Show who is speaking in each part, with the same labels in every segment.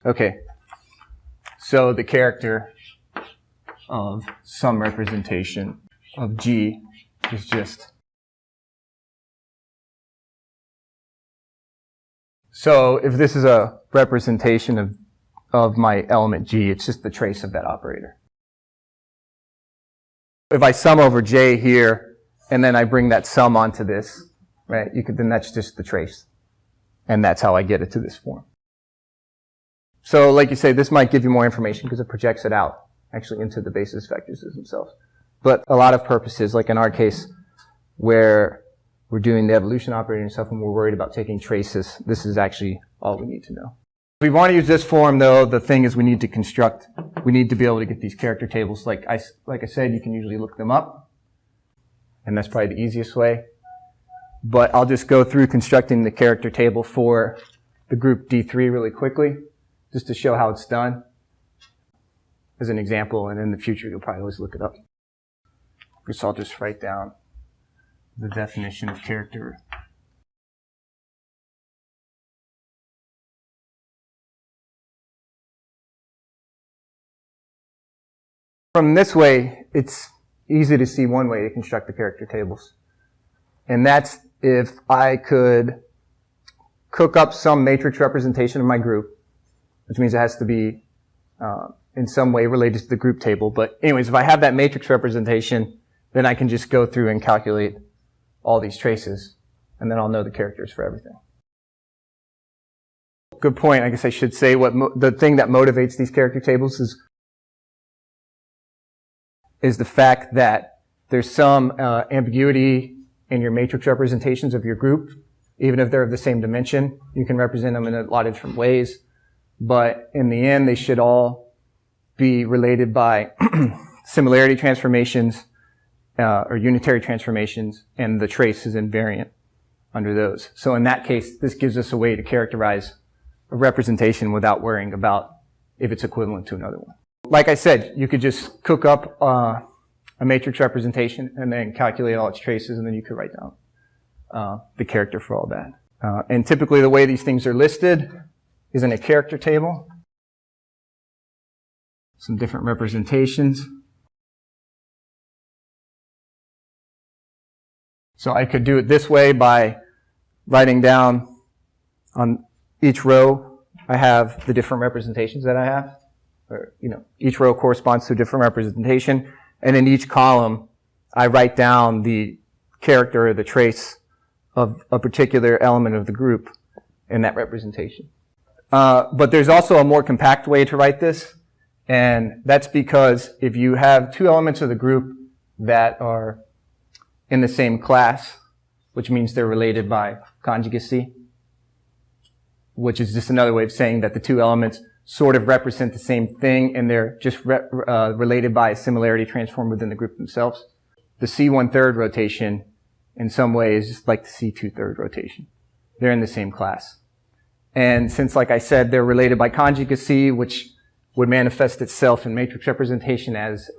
Speaker 1: Okay, so the character of some representation of G is just, so if this is a representation of my element G, it's just the trace of that operator. If I sum over J here, and then I bring that sum onto this, right, then that's just the trace. And that's how I get it to this form. So like you say, this might give you more information because it projects it out actually into the basis vectors themselves. But a lot of purposes, like in our case, where we're doing the evolution operator and stuff and we're worried about taking traces, this is actually all we need to know. If we want to use this form, though, the thing is we need to be able to get these character tables. Like I said, you can usually look them up, and that's probably the easiest way. But I'll just go through constructing the character table for the group D3 really quickly, just to show how it's done as an example, and in the future you'll probably always look it up. So I'll just write down the definition of character. From this way, it's easy to see one way to construct the character tables. And that's if I could cook up some matrix representation of my group, which means it has to be in some way related to the group table. But anyways, if I have that matrix representation, then I can just go through and calculate all these traces, and then I'll know the characters for everything. Good point. I guess I should say the thing that motivates these character tables is the fact that there's some ambiguity in your matrix representations of your group. Even if they're of the same dimension, you can represent them in a lot of different ways. But in the end, they should all be related by similarity transformations or unitary transformations, and the trace is invariant under those. So in that case, this gives us a way to characterize a representation without worrying about if it's equivalent to another one. Like I said, you could just cook up a matrix representation and then calculate all its traces, and then you could write down the character for all that. And typically the way these things are listed is in a character table. Some different representations. So I could do it this way by writing down on each row I have the different representations that I have. Or, each row corresponds to a different representation. And in each column, I write down the character or the trace of a particular element of the group in that representation. But there's also a more compact way to write this. And that's because if you have two elements of the group that are in the same class, which means they're related by conjugacy, which is just another way of saying that the two elements sort of represent the same thing, and they're just related by a similarity transform within the group themselves. The C1/3 rotation, in some ways, is like the C2/3 rotation. They're in the same class. And since, like I said, they're related by conjugacy, which would manifest itself in matrix representation as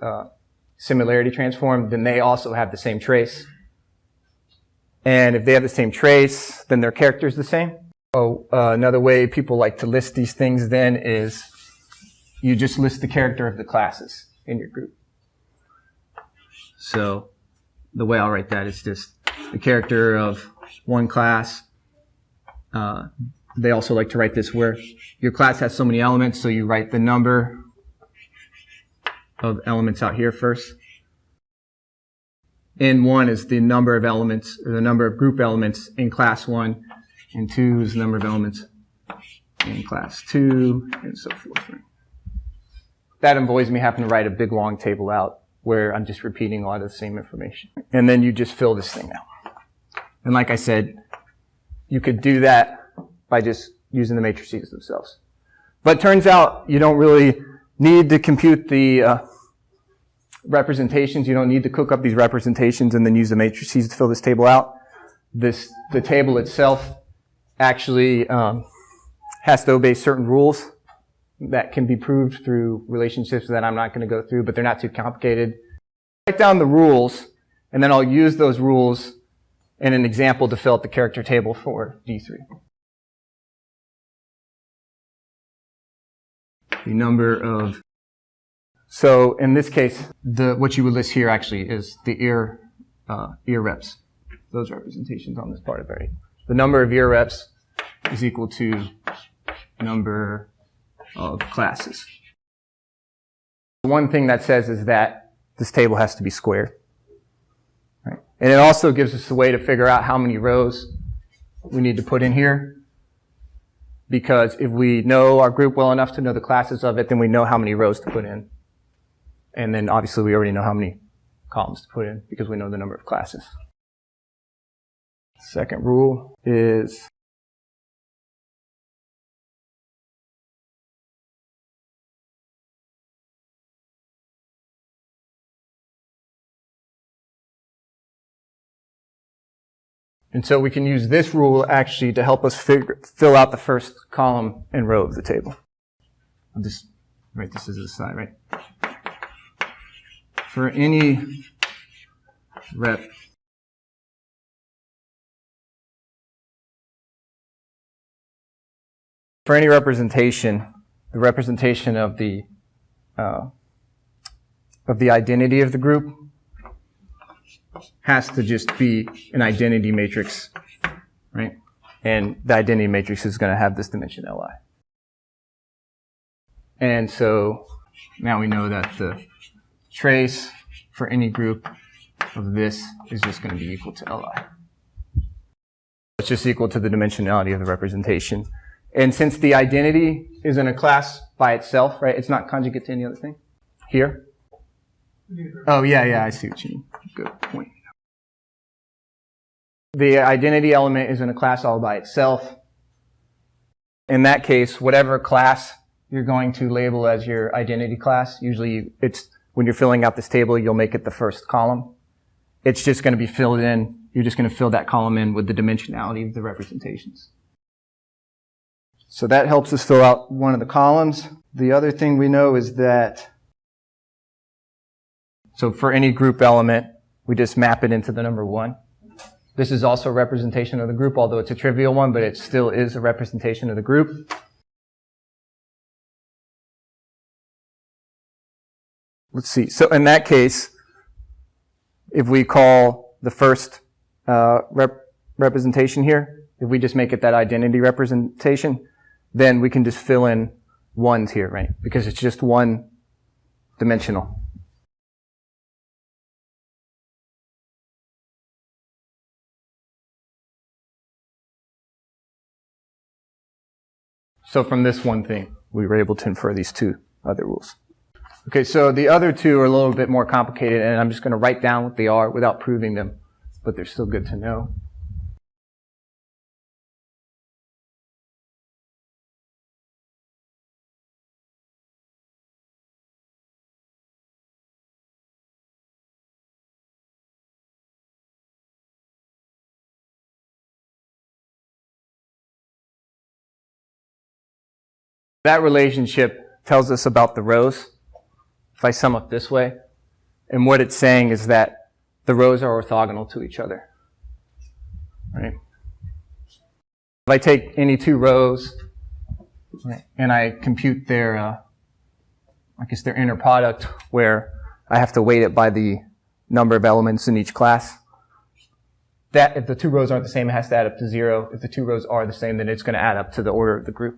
Speaker 1: similarity transform, then they also have the same trace. And if they have the same trace, then their character is the same. Another way people like to list these things then is you just list the character of the classes in your group. So the way I'll write that is just the character of one class. They also like to write this where your class has so many elements, so you write the number of elements out here first. N1 is the number of elements, or the number of group elements in class 1. And 2 is the number of elements in class 2, and so forth. That avoids me having to write a big long table out where I'm just repeating a lot of the same information. And then you just fill this thing out. And like I said, you could do that by just using the matrices themselves. But it turns out you don't really need to compute the representations. You don't need to cook up these representations and then use the matrices to fill this table out. The table itself actually has to obey certain rules that can be proved through relationships that I'm not going to go through, but they're not too complicated. Write down the rules, and then I'll use those rules in an example to fill out the character table for D3. the number of, so in this case, what you would list here actually is the ear reps, those representations on this part of it. The number of ear reps is equal to number of classes. One thing that says is that this table has to be squared. Right? And it also gives us a way to figure out how many rows we need to put in here. Because if we know our group well enough to know the classes of it, then we know how many rows to put in. And then obviously we already know how many columns to put in because we know the number of classes. Second rule is and so we can use this rule actually to help us fill out the first column and row of the table. I'll just write this as a side, right? For any rep for any representation, the representation of the identity of the group has to just be an identity matrix, right? And the identity matrix is going to have this dimension Li. And so now we know that the trace for any group of this is just going to be equal to Li. It's just equal to the dimensionality of the representation. And since the identity is in a class by itself, right, it's not conjugate to any other thing. Here? Oh, yeah, I see what you mean. Good point. The identity element is in a class all by itself. In that case, whatever class you're going to label as your identity class, usually it's when you're filling out this table, you'll make it the first column. It's just going to be filled in. You're just going to fill that column in with the dimensionality of the representations. So that helps us fill out one of the columns. The other thing we know is that, so for any group element, we just map it into the number 1. This is also a representation of the group, although it's a trivial one, but it still is a representation of the group. Let's see. So in that case, if we call the first representation here, if we just make it that identity representation, then we can just fill in ones here, right? Because it's just one dimensional. So from this one thing, we were able to infer these two other rules. Okay, so the other two are a little bit more complicated, and I'm just going to write down what they are without proving them, but they're still good to know. That relationship tells us about the rows. If I sum up this way, and what it's saying is that the rows are orthogonal to each other. Right? If I take any two rows, right, and I compute their, their inner product, where I have to weight it by the number of elements in each class, that if the two rows aren't the same, it has to add up to 0. If the two rows are the same, then it's going to add up to the order of the group.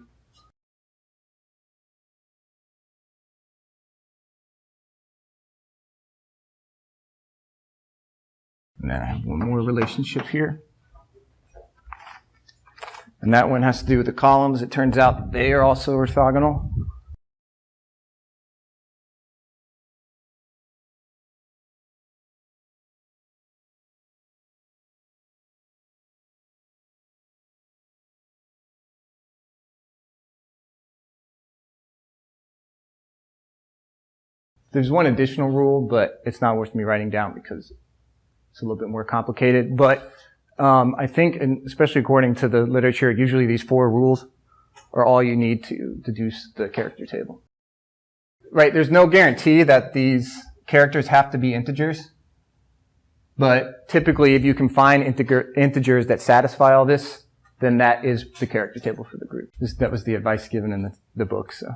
Speaker 1: And then I have one more relationship here. And that one has to do with the columns. It turns out they are also orthogonal. There's one additional rule, but it's not worth me writing down because it's a little bit more complicated. But I think, and especially according to the literature, usually these 4 rules are all you need to deduce the character table. Right, there's no guarantee that these characters have to be integers. But typically, if you can find integers that satisfy all this, then that is the character table for the group. That was the advice given in the book, so.